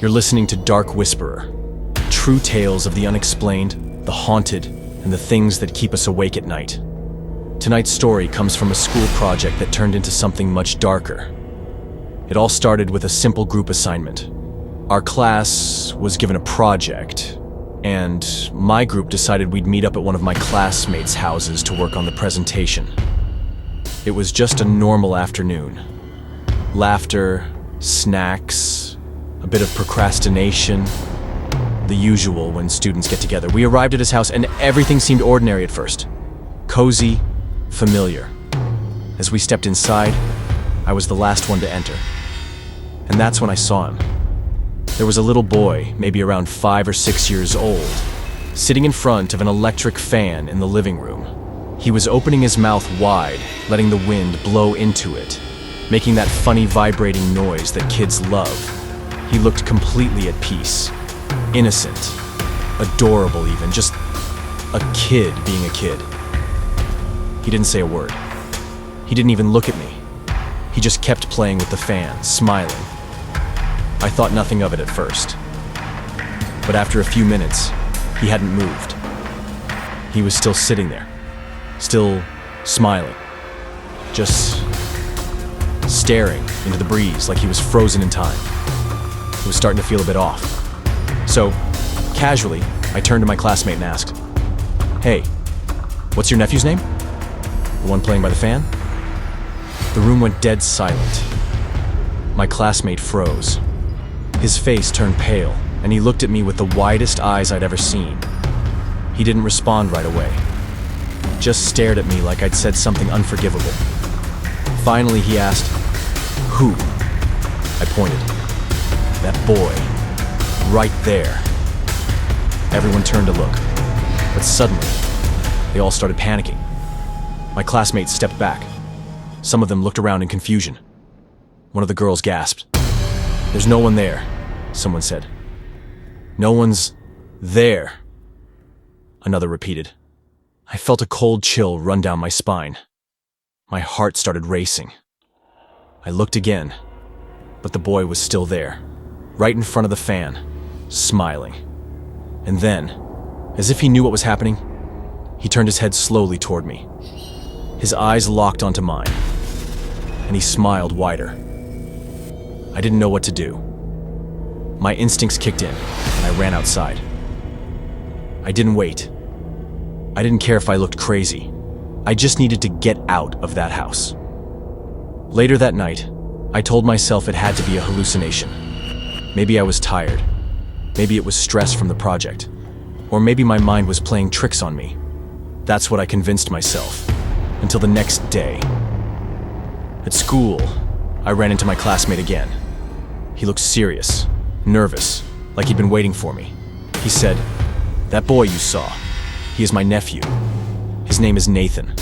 You're listening to Dark Whisperer, true tales of the unexplained, the haunted, and the things that keep us awake at night. Tonight's story comes from a school project that turned into something much darker. It all started with a simple group assignment. Our class was given a project, and my group decided we'd meet up at one of my classmates' houses to work on the presentation. It was just a normal afternoon. Laughter, snacks, a bit of procrastination, the usual when students get together. We arrived at his house and everything seemed ordinary at first. Cozy, familiar. As we stepped inside, I was the last one to enter. And that's when I saw him. There was a little boy, maybe around 5 or 6 years old, sitting in front of an electric fan in the living room. He was opening his mouth wide, letting the wind blow into it, making that funny vibrating noise that kids love. He looked completely at peace, innocent, adorable even, just a kid being a kid. He didn't say a word. He didn't even look at me. He just kept playing with the fan, smiling. I thought nothing of it at first. But after a few minutes, he hadn't moved. He was still sitting there, still smiling, just staring into the breeze like he was frozen in time. It was starting to feel a bit off. So, casually, I turned to my classmate and asked, "Hey, what's your nephew's name? The one playing by the fan?" The room went dead silent. My classmate froze. His face turned pale, and he looked at me with the widest eyes I'd ever seen. He didn't respond right away, just stared at me like I'd said something unforgivable. Finally, he asked, "Who?" I pointed. "That boy, right there." Everyone turned to look, but suddenly, they all started panicking. My classmates stepped back. Some of them looked around in confusion. One of the girls gasped. "There's no one there," someone said. "No one's there," another repeated. I felt a cold chill run down my spine. My heart started racing. I looked again, but the boy was still there, right in front of the fan, smiling. And then, as if he knew what was happening, he turned his head slowly toward me. His eyes locked onto mine, and he smiled wider. I didn't know what to do. My instincts kicked in, and I ran outside. I didn't wait. I didn't care if I looked crazy. I just needed to get out of that house. Later that night, I told myself it had to be a hallucination. Maybe I was tired. Maybe it was stress from the project. Or maybe my mind was playing tricks on me. That's what I convinced myself. Until the next day. At school, I ran into my classmate again. He looked serious, nervous, like he'd been waiting for me. He said, "That boy you saw, he is my nephew. His name is Nathan."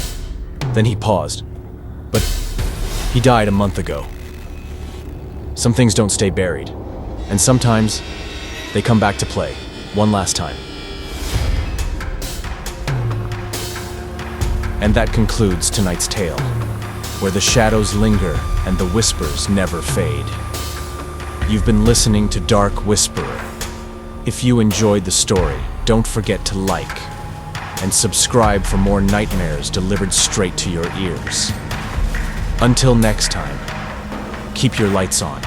Then he paused. "But he died a month ago." Some things don't stay buried, and sometimes they come back to play, one last time. And that concludes tonight's tale, where the shadows linger and the whispers never fade. You've been listening to Dark Whisperer. If you enjoyed the story, don't forget to like and subscribe for more nightmares delivered straight to your ears. Until next time, keep your lights on.